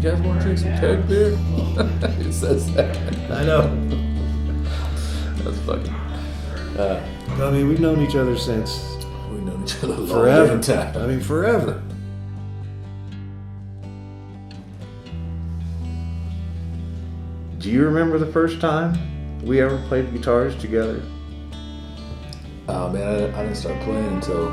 You guys want to drink some keg beer? He says that. I know. That's fucking. I mean, we've known each other since We've known each other a long forever. damn time. I mean, forever. Do you remember the first time we ever played guitars together? Oh man, I didn't start playing until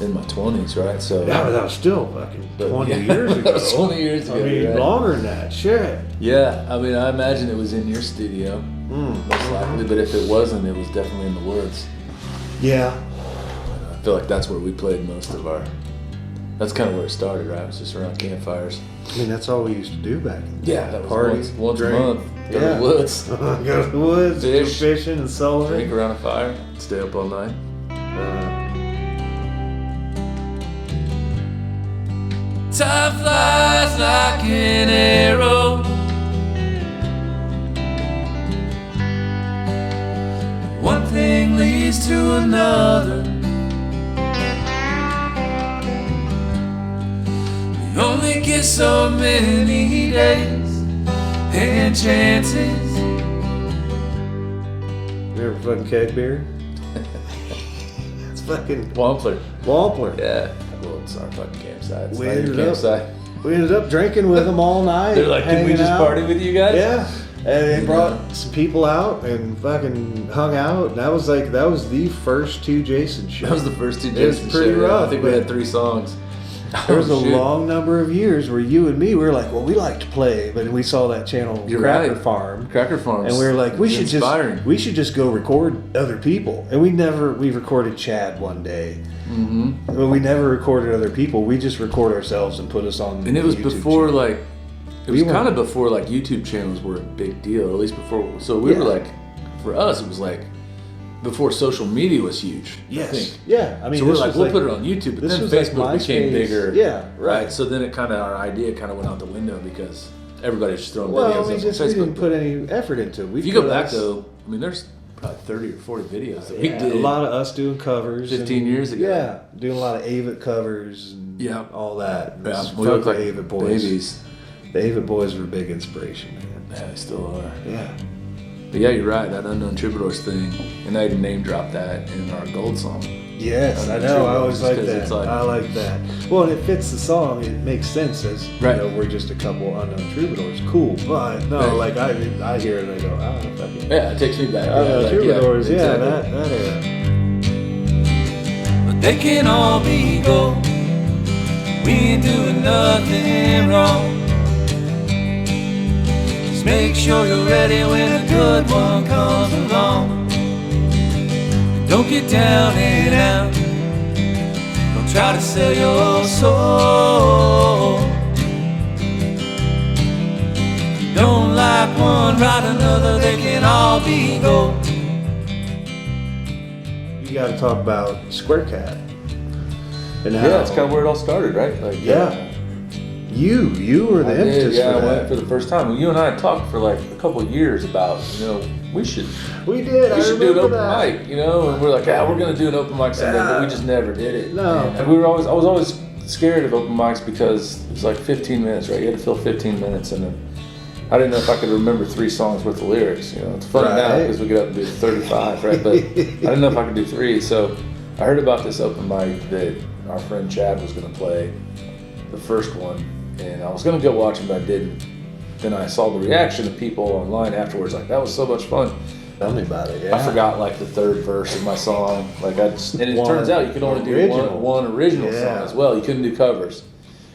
in my 20s, right? So Yeah, that was still fucking 20 years ago. That was 20 years ago. I mean, right? longer than that. Shit. Yeah, I mean, I imagine it was in your studio, most likely. But if it wasn't, it was definitely in the woods. Yeah. I feel like that's where we played most of our. That's kind of where it started, right? It was just around campfires. I mean, that's all we used to do back then. Yeah, that was Party, once a drink. month. Go to Yeah. the woods, Go to the woods, go Fish. fishing and soloing. drink around a fire, stay up all night. Time flies like an arrow. One thing leads to another. We only get so many days and chances. You ever fucking keg beer? It's fucking Wampler. Wampler. Yeah. Well, it's our fucking campsite. It's We not your ended up- campsite. We ended up drinking with them all night. They're like, can we hanging just out. party with you guys? Yeah. And they You brought know. some people out and fucking hung out. And that was the first two Jason shows. That was the first two It was Jason pretty shows. Yeah, rough, I think we but- had 3 songs. There was Oh, a shit. long number of years where you and me, we were like, well, we like to play, but we saw that channel You're Cracker right. Farm. Cracker Farms. And we were like, we It's should inspiring. just go record other people. And we recorded Chad one day. Mm-hmm. But we never recorded other people. We just record ourselves and put us on. And it was YouTube before channel. like, it was We kind went- of before like YouTube channels were a big deal. At least before. So we Yeah. were like, for us, it was like before social media was huge. Yes. I think. Yeah. I mean, So we're this like, was we'll put it on YouTube, but this then was like Facebook became MySpace. bigger. Yeah, right. So then our idea kind of went out the window because everybody's just throwing Well, videos we up just on we Facebook. didn't put any effort into it. We If you go put back us- though, I mean, there's probably 30 or 40 videos that we yeah, did. a lot of us doing covers. 15 years ago. Yeah, doing a lot of Avid covers and Yeah. all that. Yeah, Fuck we look the like Avid boys. babies. The Avid boys were a big inspiration, man. Yeah, they still are. Yeah. But yeah, you're right. That Unknown Troubadours thing, and I even name dropped that in our Gold song. Yes, I Unknown know. I always Troubadours, like 'cause that. it's like- I like that. Well, and it fits the song. It makes sense as Right. you know, we're just a couple unknown troubadours. Cool, but no, Right. like I hear it and I go, ah, fucking Yeah, it takes me back. unknown Like, troubadours. Yeah, exactly. that era. But they can all be gold. We ain't doing nothing wrong. Just make sure you're ready when a good one comes along. Don't get down and out. Don't try to sell your soul. Don't like one, write another. They can all be gold. You got to talk about Square Cat. And how, Yeah, that's kind of where it all started, right? Like, Yeah. You were the I did, impetus yeah, for I that. went for the first time. You and I had talked for like a couple of years about, we should We did. I do an remember open that. mic, and we're like, we're gonna do an open mic someday, but we just never did it. No. And I was always scared of open mics because it was like 15 minutes, right? You had to fill 15 minutes, and then I didn't know if I could remember 3 songs worth of lyrics. It's funny now Right. because we get up and do 35, right? But I didn't know if I could do 3. So I heard about this open mic that our friend Chad was gonna play, the first one, and I was gonna go watch it, but I didn't. Then I saw the reaction of people online afterwards, like, that was so much fun. Tell me about it. Yeah. I forgot like the 3rd verse of my song. Like and it One turns out you could only do original. one original Yeah. song as well. You couldn't do covers,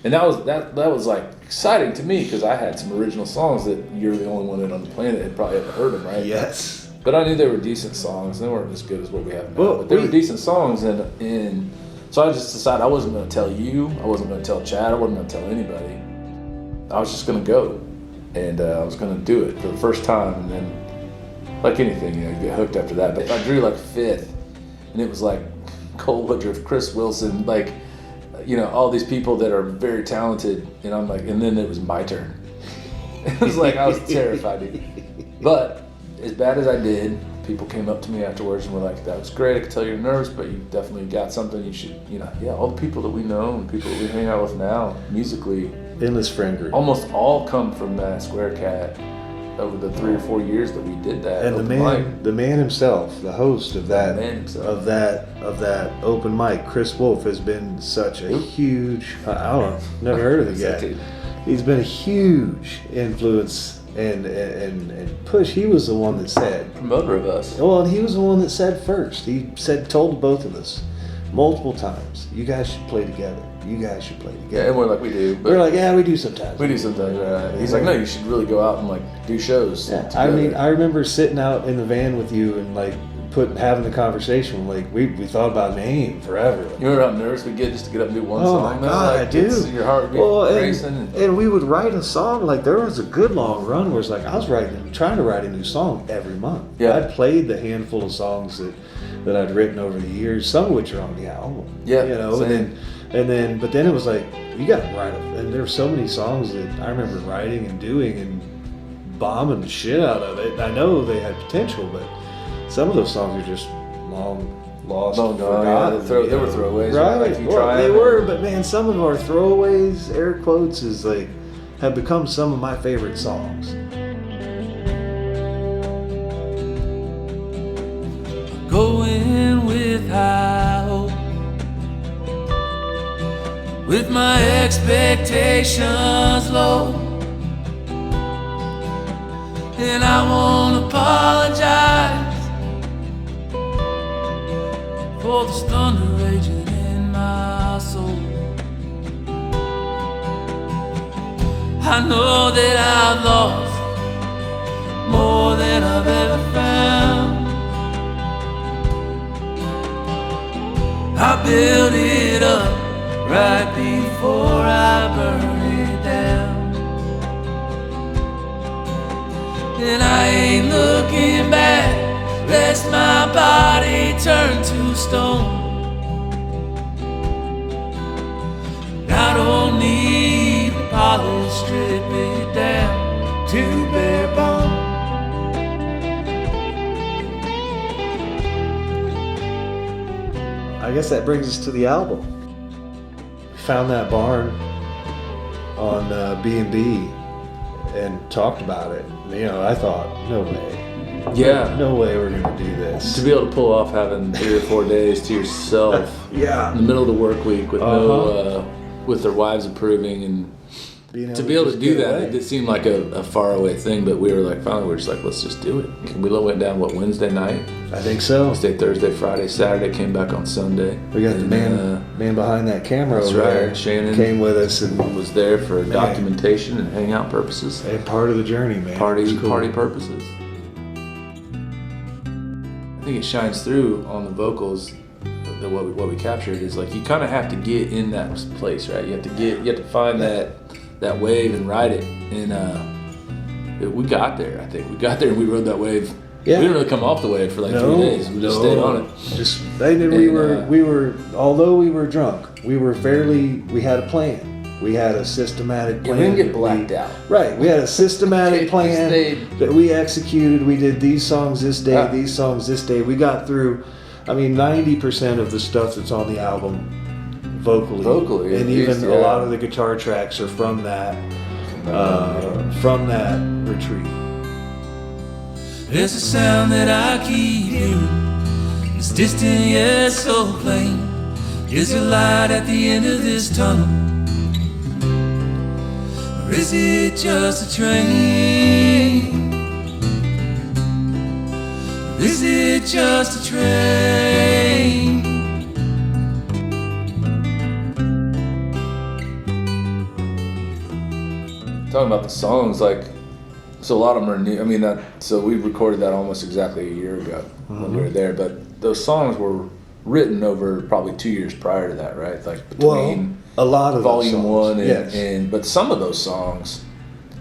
and that was like exciting to me because I had some original songs that you're the only one on the planet that had probably ever heard them, right? Yes. But I knew they were decent songs. They weren't as good as what we have now, Well, but they were decent songs, and so I just decided I wasn't going to tell you. I wasn't going to tell Chad. I wasn't going to tell anybody. I was just going to go, and I was going to do it for the first time, and then, like anything, you get hooked after that. But I drew like 5th, and it was like Cole Woodruff, Chris Wilson, like, all these people that are very talented, and I'm like, and then it was my turn. It was like I was terrified, dude. But as bad as I did, people came up to me afterwards and were like, "That was great. I could tell you're nervous, but you definitely got something. You should, all the people that we know and people that we hang out with now, musically, Endless friend group. almost all come from that Square Cat over the 3 or 4 years that we did that. And the man himself, the host of that, of that open mic, Chris Wolf, has been such a huge. I don't know, never heard of the guy. He's been a huge influence and push. He was the one that said, promoter of us. Well, and he was the one that said first. He told both of us multiple times, "You guys should play together. You guys should play together." Yeah, and we're like, we do. But we're like, yeah, we do sometimes. We do sometimes. Right? He's like, no, you should really go out and like do shows. Yeah, together. I mean, I remember sitting out in the van with you and like having the conversation. Like we thought about a name forever. You remember how nervous we get just to get up and do one Oh song? my God, like, I do. Your heart racing. And we would write a song. Like there was a good long run where it's like I was trying to write a new song every month. Yeah. I'd played the handful of songs that I'd written over the years, some of which are on the album. Yeah, same. But then it was like you got to write them. And there were so many songs that I remember writing and doing and bombing the shit out of it. And I know they had potential, but some of those songs are just long lost, forgotten. Yeah, they were throwaways, right? Like Well, they were, but man, some of our throwaways, air quotes, is like have become some of my favorite songs. Going with high hope, with my expectations low, and I won't apologize for the thunder raging in my soul. I know that I've lost more than I've ever found. I built it up right before I burn it down, and I ain't looking back, lest my body turn to stone. I don't need the polish, strip it down to bare bone. I guess that brings us to the album. We found that barn on B&B and talked about it. I thought, no way. Yeah. No way we're going to do this. To be able to pull off having 3 or 4 days to yourself Yeah. in the middle of the work week with with their wives approving and to be able to do that, it did seem like a far away thing, but we were like, finally, we're just like, let's just do it. And we went down, Wednesday night? I think so. We stayed Thursday, Friday, Saturday, came back on Sunday. We got the man behind that camera That's over right. there. Shannon came with us and was there for documentation and hangout purposes. And part of the journey, man. Party Cool. purposes. I think it shines through on the vocals. What we captured is like you kind of have to get in that place, right? You have to find that wave and ride it. And we got there. I think we got there and we rode that wave. Yeah. We didn't really come off the wave for like 3 days. We just stayed on it. We were although we were drunk, we had a plan. We had a systematic plan. We didn't get blacked out. Right. We had a systematic plan that we executed. We did these songs this day, these songs this day. We got through, 90% of the stuff that's on the album vocally. And even a lot of the guitar tracks are from that retreat. There's a sound that I keep hearing. It's distant yet so plain. Is there light at the end of this tunnel? Or is it just a train? Or is it just a train? Talking about the songs, so a lot of them are new. So we recorded that almost exactly a year ago when we were there. But those songs were written over probably 2 years prior to that, right? Like between a lot of Volume 1 and, yes. but some of those songs,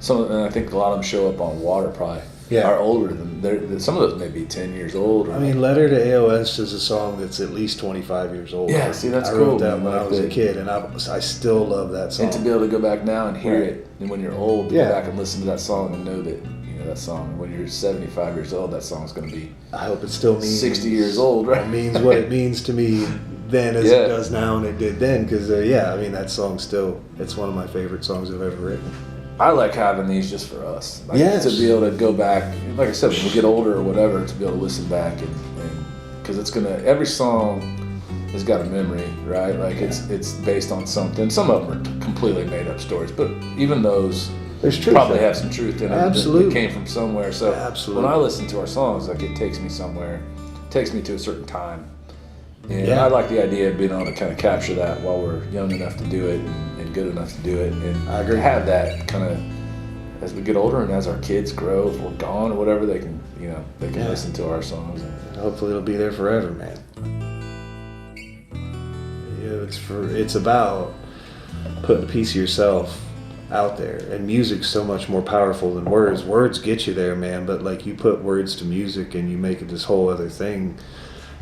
and I think a lot of them show up on Water probably. Yeah. Are older than some of those may be 10 years old. Letter to AOS is a song that's at least 25 years old. Yeah, see, that's I cool. wrote that when I was a kid, and I still love that song. And to be able to go back now and hear it, and when you're old, Yeah. go back and listen to that song and know that of that song. When you're 75 years old, that song's going to be. I hope it still means 60 years old, right? It means what it means to me then as it does now and it did then. Because I mean that song still. It's one of my favorite songs I've ever written. I like having these just for us. Like yes. To be able to go back, like I said, when we get older or whatever, to be able to listen back and because it's gonna. Every song has got a memory, right? Like it's based on something. Some of them are completely made up stories, but even those probably have some truth in it. Absolutely. It came from somewhere. So absolutely. When I listen to our songs, like it takes me somewhere, it takes me to a certain time. And I like the idea of being able to kind of capture that while we're young enough to do it and good enough to do it. And I agree. Have that kind of as we get older and as our kids grow, if we're gone or whatever, they can, listen to our songs. Hopefully it'll be there forever, man. It's about putting a piece of yourself out there, and music's so much more powerful than words. Words get you there, man, but like you put words to music and you make it this whole other thing.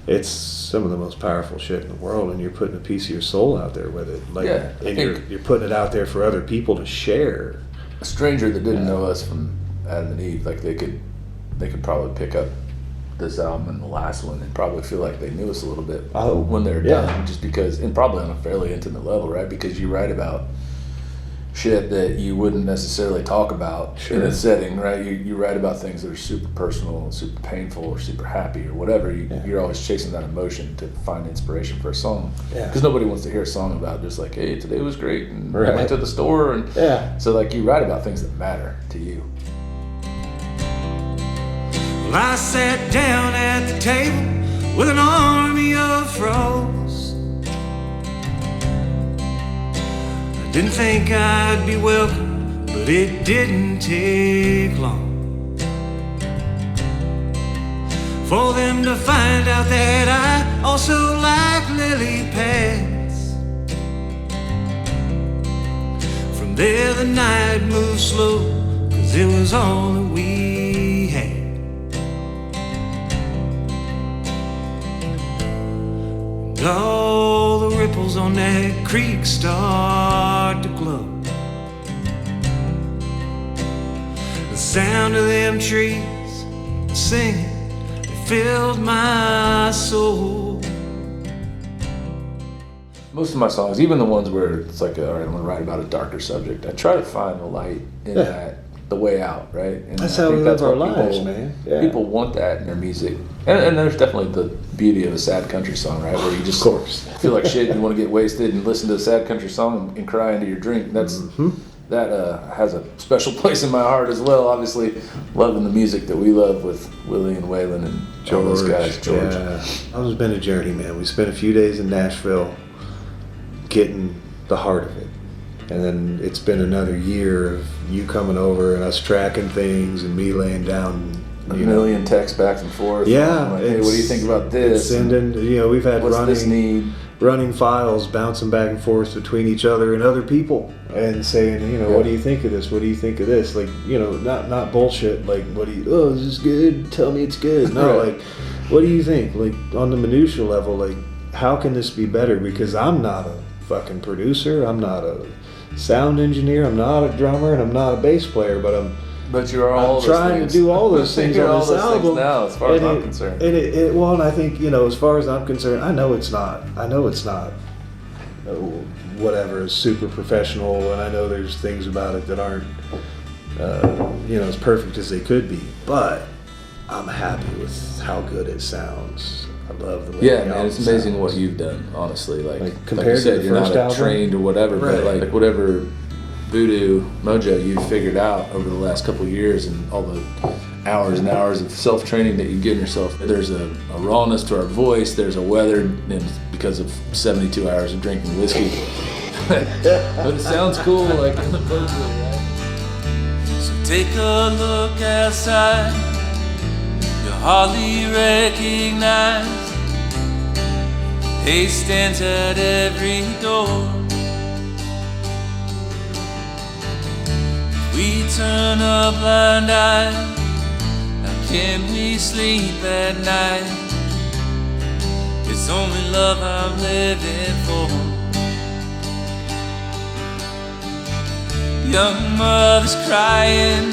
It's some of the most powerful shit in the world, and you're putting a piece of your soul out there with it. Like, and you're putting it out there for other people to share. A stranger that didn't know us from Adam and Eve, like they could probably pick up this album and the last one and probably feel like they knew us a little bit when they're done, just because, and probably on a fairly intimate level, right? Because you write about shit that you wouldn't necessarily talk about in a setting, right? You write about things that are super personal, super painful, or super happy, or whatever. You're always chasing that emotion to find inspiration for a song. Because nobody wants to hear a song about just like, hey, today was great, and I went to the store, and so like you write about things that matter to you. Well, I sat down at the table with an army of frogs. I didn't think I'd be welcome, but it didn't take long for them to find out that I also like lily pads. From there the night moved slow, 'cause it was all that we had. And all the ripples on that creek start to glow. The sound of them trees singing, it filled my soul. Most of my songs, even the ones where it's like, all right, I'm gonna write about a darker subject, I try to find the light in that, the way out, right? And that's how we live our lives, man. People want that in their music. And there's definitely the beauty of a sad country song, right? Where you just feel like shit, you want to get wasted and listen to a sad country song and cry into your drink. That's that has a special place in my heart as well. Obviously, loving the music that we love with Willie and Waylon and all those guys. George. Yeah. It's been a journey, man. We spent a few days in Nashville getting the heart of it. And then it's been another year of you coming over and us tracking things and me laying down a million texts back and forth. Yeah. Like, hey, what do you think about this? Sending, we've had running files bouncing back and forth between each other and other people and saying, what do you think of this? What do you think of this? Like, not bullshit. Like, is this good? Tell me it's good. No, like, what do you think? Like, on the minutia level, like, how can this be better? Because I'm not a fucking producer. I'm not a sound engineer. I'm not a drummer, and I'm not a bass player. But you're all trying to do all those things on this album now, as far as I'm concerned. And I think as far as I'm concerned, I know it's not. Whatever is super professional, and I know there's things about it that aren't, as perfect as they could be. But I'm happy with how good it sounds. I love the way man, it's amazing what you've done, honestly. Like compared you said, to the you're first not album, trained or whatever, but like whatever voodoo mojo you've figured out over the last couple of years and all the hours and hours of self-training that you've given yourself. There's a rawness to our voice, there's a weather, and because of 72 hours of drinking whiskey. But it sounds cool, like vocally, right? So take a look outside, you hardly recognize. He stands at every door. We turn a blind eye. How can we sleep at night? It's only love I'm living for. Young mothers crying,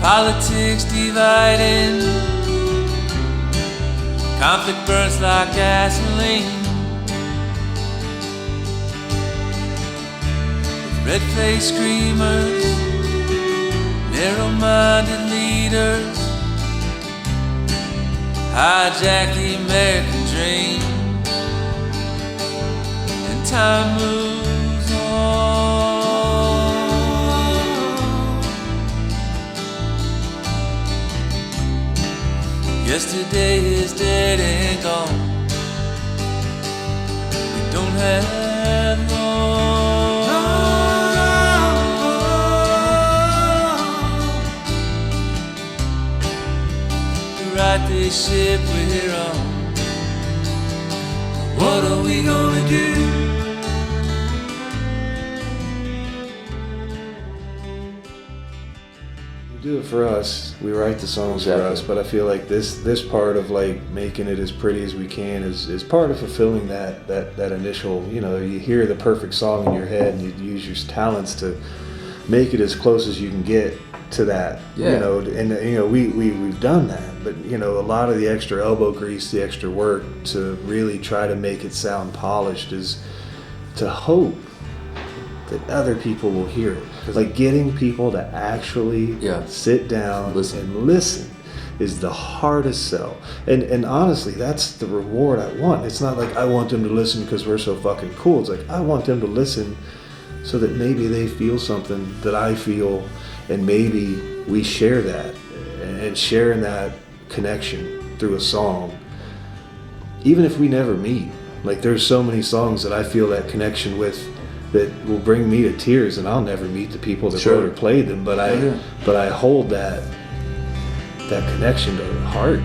Politics dividing, conflict burns like gasoline. Red-faced screamers, narrow-minded leaders hijack the American dream, and time moves on. Yesterday is dead and gone. We don't have long to right this ship we're on. What are we gonna do? We do it for us. We write the songs for us, but I feel like this part of like making it as pretty as we can is part of fulfilling that initial, you know, you hear the perfect song in your head and you use your talents to make it as close as you can get to that. Yeah. You know, and you know we've done that, but you know, a lot of the extra elbow grease, the extra work to really try to make it sound polished is to hope that other people will hear it. Like getting people to actually sit down and listen is the hardest sell. And honestly, that's the reward I want. It's not like I want them to listen because we're so fucking cool. It's like I want them to listen so that maybe they feel something that I feel, and maybe we share that, and sharing that connection through a song, even if we never meet. Like there's so many songs that I feel that connection with that will bring me to tears, and I'll never meet the people that played them, but I hold that connection to the heart.